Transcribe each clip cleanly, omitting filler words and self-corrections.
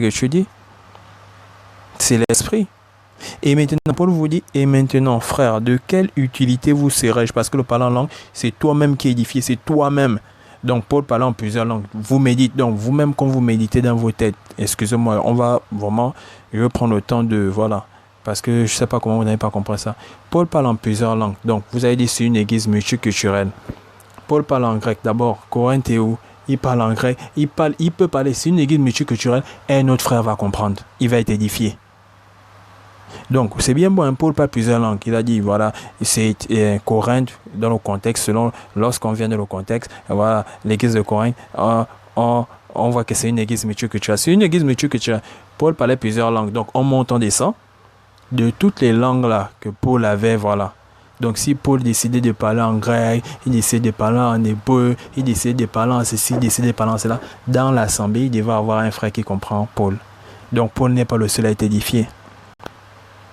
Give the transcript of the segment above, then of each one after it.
que tu dis? C'est l'esprit. Et maintenant, Paul vous dit, et maintenant, frère, de quelle utilité vous serais-je? Parce que le parler en langue, c'est toi-même qui édifies, c'est toi-même. Donc, Paul parle en plusieurs langues. Vous méditez, donc vous-même, quand vous méditez dans vos têtes, excusez-moi, on va vraiment, je vais prendre le temps de, voilà, parce que je ne sais pas comment vous n'avez pas compris ça. Paul parle en plusieurs langues. Donc, vous avez dit, c'est une église multiculturelle. Paul parle en grec. D'abord, Corinthe est où? Il parle en grec. Il peut parler, c'est une église multiculturelle, et un autre frère va comprendre. Il va être édifié. Donc, c'est bien bon, Paul parle plusieurs langues. Il a dit, voilà, c'est Corinthe, dans le contexte, selon, lorsqu'on vient de le contexte, voilà, l'église de Corinthe, on voit que c'est une église multiculturelle. C'est une église multiculturelle. Paul parlait plusieurs langues. Donc, on monte, on descend de toutes les langues là que Paul avait, voilà. Donc, si Paul décidait de parler en grec, il décidait de parler en hébreu, il décidait de parler en ceci, il décidait de parler en cela, dans l'assemblée, il devait avoir un frère qui comprend Paul. Donc, Paul n'est pas le seul à être édifié.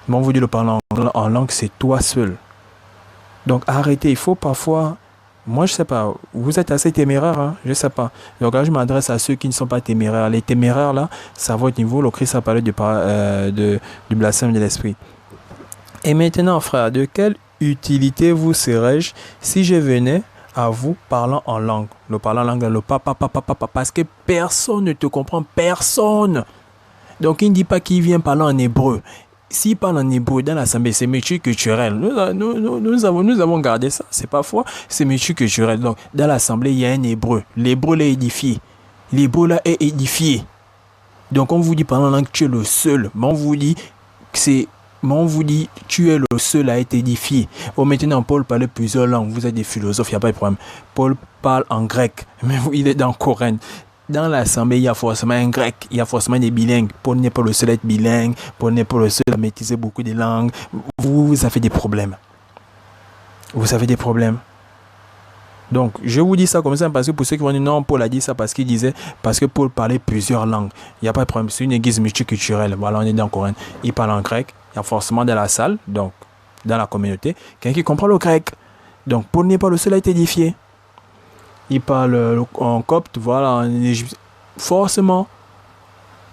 Mais on vous dit le parler en langue, c'est toi seul. Donc arrêtez, il faut parfois... Moi, je sais pas, vous êtes assez téméraire, hein? Je sais pas. Donc là, je m'adresse à ceux qui ne sont pas téméraires. Les téméraires, là, ça va au niveau. Le Christ a parlé du blasphème de l'esprit. Et maintenant, frère, de quelle utilité vous serais-je si je venais à vous parlant en langue? Le parlant en langue, le papa, parce que personne ne te comprend, personne. Donc il ne dit pas qu'il vient parler en hébreu. S'il parle en hébreu dans l'assemblée, c'est multiculturel. Nous avons gardé ça, c'est pas faux, c'est multiculturel. Donc, dans l'assemblée, il y a un hébreu. L'hébreu là est édifié. L'hébreu là est édifié. Donc, on vous dit pendant que tu es le seul. Mais on vous dit tu es le seul à être édifié. Bon, maintenant, Paul parlait plusieurs langues. Vous êtes des philosophes, il n'y a pas de problème. Paul parle en grec, mais il est dans Corinthe. Dans l'assemblée, il y a forcément un grec, il y a forcément des bilingues. Paul n'est pas le seul à être bilingue, Paul n'est pas le seul à maîtriser beaucoup de langues. Vous avez des problèmes. Vous avez des problèmes. Donc, je vous dis ça comme ça parce que pour ceux qui vont dire non, Paul a dit ça parce que Paul parlait plusieurs langues. Il n'y a pas de problème, c'est une église multiculturelle. Voilà, on est dans Corinthe. Il parle en grec, il y a forcément dans la salle, donc dans la communauté, quelqu'un qui comprend le grec. Donc, Paul n'est pas le seul à être édifié. Il parle en copte, voilà, en égyptien. Forcément,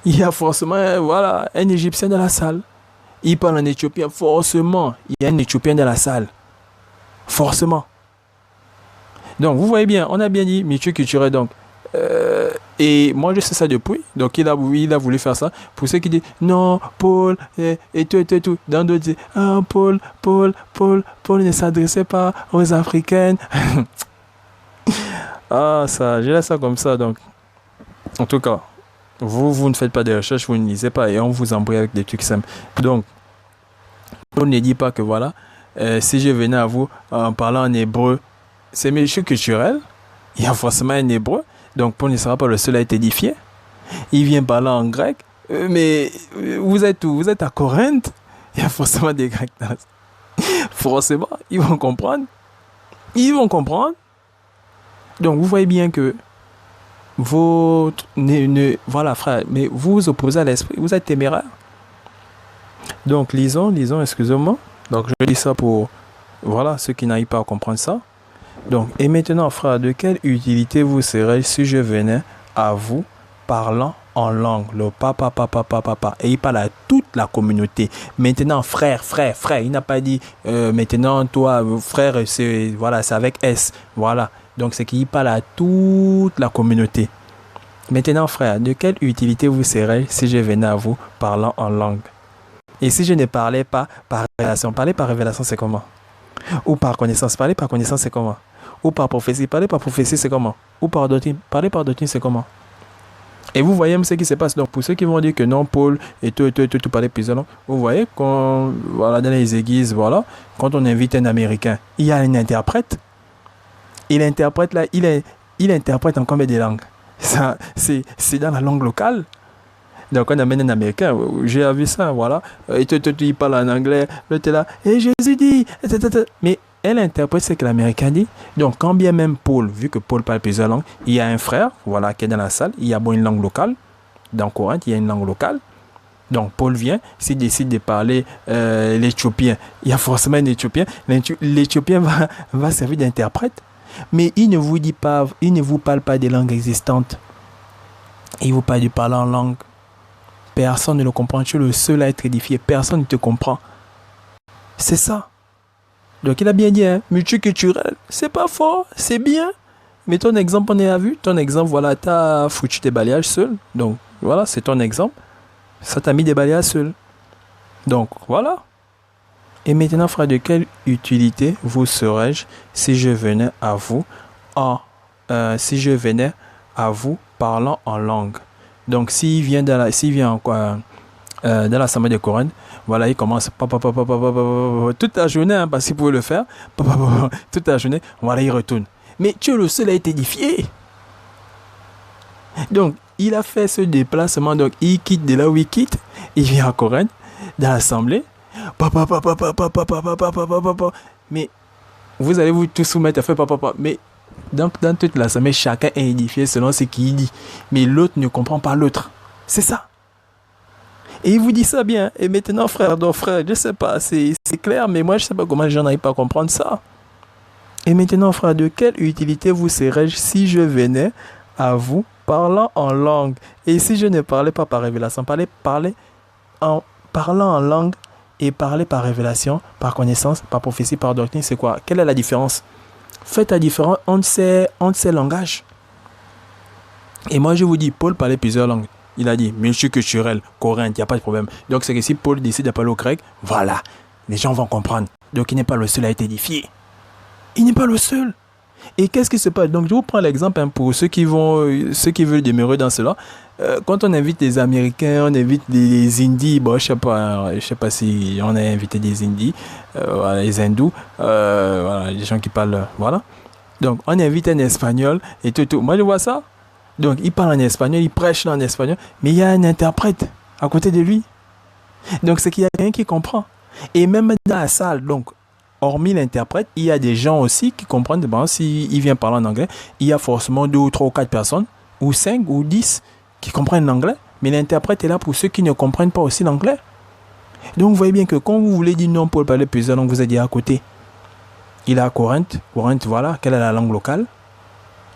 il y a forcément, voilà, un Égyptien dans la salle. Il parle en éthiopien, forcément, il y a un Éthiopien dans la salle. Forcément. Donc, vous voyez bien, on a bien dit multiculturel, donc. Et moi, je sais ça depuis. Donc, il a voulu faire ça. Pour ceux qui disent, non, Paul, et tout. Dans d'autres, disent, ah, Paul ne s'adressait pas aux Africaines. Ah, ça, je laisse ça comme ça, donc. En tout cas, vous ne faites pas de recherches, vous ne lisez pas, et on vous embrouille avec des trucs simples. Donc, on ne dit pas que voilà, si je venais à vous en parlant en hébreu, c'est multiculturel, il y a forcément un hébreu, donc Paul ne sera pas le seul à être édifié. Il vient parler en grec, mais vous êtes où? Vous êtes à Corinthe, il y a forcément des Grecs dans forcément, ils vont comprendre. Donc, vous voyez bien que voilà, frère, mais vous vous opposez à l'esprit, vous êtes téméraire. Donc, lisons, excusez-moi. Donc, je lis ça pour, voilà, ceux qui n'arrivent pas à comprendre ça. Donc, et maintenant, frère, de quelle utilité vous serais si je venais à vous parlant en langue, le papa, et il parle à toute la communauté. Maintenant, frère, il n'a pas dit, maintenant, toi, frère, c'est avec S, voilà. Donc, c'est qu'il parle à toute la communauté. Maintenant, frère, de quelle utilité vous serais si je venais à vous parlant en langue? Et si je ne parlais pas par révélation? Parler par révélation, c'est comment? Ou par connaissance? Parler par connaissance, c'est comment? Ou par prophétie? Parler par prophétie, c'est comment? Ou par doctrine? Parler par doctrine, c'est comment? Et vous voyez ce qui se passe. Donc, pour ceux qui vont dire que non, Paul et tout parler plusieurs langues, vous voyez, dans les églises, voilà, quand on invite un Américain, il y a un interprète. Et l'interprète, là, il interprète en combien de langues? Ça, c'est dans la langue locale. Donc, on amène un Américain, j'ai vu ça, voilà. Et il parle en anglais, l'autre est là, et Jésus dit, mais elle interprète ce que l'Américain dit. Donc, quand bien même Paul, vu que Paul parle plusieurs langues, il y a un frère, voilà, qui est dans la salle, il y a bon une langue locale. Dans Corinthe, il y a une langue locale. Donc, Paul vient, s'il décide de parler l'éthiopien, il y a forcément un éthiopien. L'éthiopien va servir d'interprète. Mais il ne vous parle pas des langues existantes. Il vous parle du parler en langue. Personne ne le comprend. Tu es le seul à être édifié. Personne ne te comprend. C'est ça. Donc il a bien dit, hein, multiculturel, c'est pas fort, c'est bien. Mais ton exemple, on a vu. Ton exemple, voilà, tu as foutu tes balayages seul. Donc voilà, c'est ton exemple. Ça t'a mis des balayages seul. Donc voilà. Et maintenant, frère, de quelle utilité vous serais-je si je venais à vous parlant en langue? Donc s'il vient dans l'assemblée de Corinthe, voilà, il commence toute la journée, hein, parce qu'il pouvait le faire, toute la journée, voilà, il retourne. Mais tu es le seul à être édifié. Donc, il a fait ce déplacement, donc il quitte de là où il quitte, il vient à Corinthe, dans l'assemblée, mais vous allez vous tous soumettre à faire mais dans toute l'assemblée, chacun est édifié selon ce qu'il dit, mais l'autre ne comprend pas l'autre. C'est ça. Et il vous dit ça bien. Et maintenant, frère, je sais pas, c'est clair, mais moi, je sais pas comment les gens n'arrivent pas à comprendre ça. Et maintenant, frère, de quelle utilité vous serais-je si je venais à vous parlant en langue? Et si je ne parlais pas par révélation, parler en parlant en langue et parler par révélation, par connaissance, par prophétie, par doctrine, c'est quoi? Quelle est la différence? Faites la différence entre ces langages. Et moi, je vous dis, Paul parlait plusieurs langues. Il a dit multiculturel, Corinthe, il n'y a pas de problème. Donc, c'est que si Paul décide de parler au grec, voilà, les gens vont comprendre. Donc, il n'est pas le seul à être édifié. Il n'est pas le seul. Et qu'est-ce qui se passe? Donc, je vous prends l'exemple, hein, pour ceux qui veulent demeurer dans cela. Quand on invite les Américains, on invite les Indies, bon, je sais pas si on a invité des Indies, voilà, les Hindous, voilà, les gens qui parlent, voilà. Donc, on invite un Espagnol et tout. Moi, je vois ça. Donc, il parle en espagnol, il prêche en espagnol, mais il y a un interprète à côté de lui. Donc, c'est qu'il y a quelqu'un qui comprend. Et même dans la salle, donc, hormis l'interprète, il y a des gens aussi qui comprennent. Bon, s'il vient parler en anglais, il y a forcément 2 ou 3 ou 4 personnes, ou 5 ou 10 qui comprennent l'anglais, mais l'interprète est là pour ceux qui ne comprennent pas aussi l'anglais. Donc, vous voyez bien que quand vous voulez dire non pour parler plusieurs langues, vous êtes dit à côté. Il est à Corinthe, voilà, quelle est la langue locale?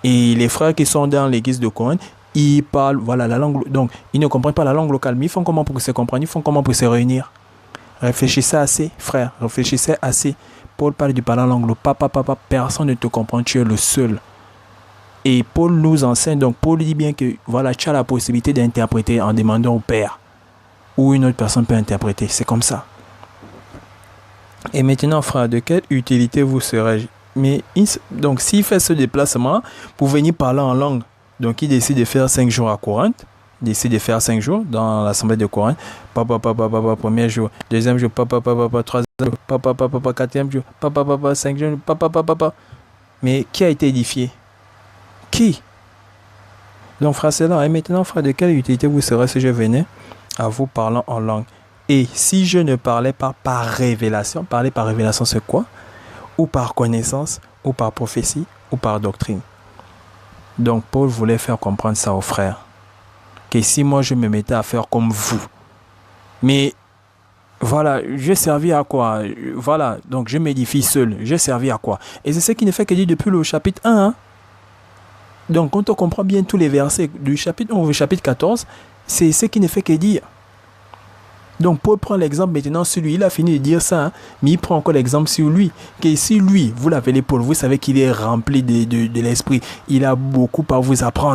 Et les frères qui sont dans l'église de Corinthe, ils parlent, voilà, la langue. Donc, ils ne comprennent pas la langue locale, mais ils font comment pour se comprendre? Ils font comment pour se réunir? Réfléchissez assez, frère, réfléchissez assez. Paul parle du parler en langue. Personne ne te comprend, tu es le seul. Et Paul nous enseigne, donc Paul dit bien que, voilà, tu as la possibilité d'interpréter en demandant au Père. Ou une autre personne peut interpréter, c'est comme ça. Et maintenant, frère, de quelle utilité vous serais-je? Mais donc, s'il fait ce déplacement pour venir parler en langue, donc il décide de faire 5 jours à Corinthe, décide de faire 5 jours dans l'assemblée de Corinthe, premier jour, deuxième jour, troisième jour, quatrième jour, 5 jours, Mais qui a été édifié? Qui? Donc, frère, c'est là. Et maintenant, frère, de quelle utilité vous serait si je venais à vous parlant en langue? Et si je ne parlais pas par révélation, parler par révélation, c'est quoi? Ou par connaissance, ou par prophétie, ou par doctrine. Donc, Paul voulait faire comprendre ça aux frères. Que si moi, je me mettais à faire comme vous, mais voilà, je servis à quoi? Voilà, donc je m'édifie seul. Je servis à quoi? Et c'est ce qui ne fait que dire depuis le chapitre 1. Hein? Donc, quand on comprend bien tous les versets du chapitre 1 au chapitre 14, c'est ce qui ne fait que dire. Donc, Paul prend l'exemple maintenant sur lui. Il a fini de dire ça, hein, mais il prend encore l'exemple sur lui. Que si lui, vous l'appelez Paul, vous savez qu'il est rempli de l'esprit. Il a beaucoup à vous apprendre.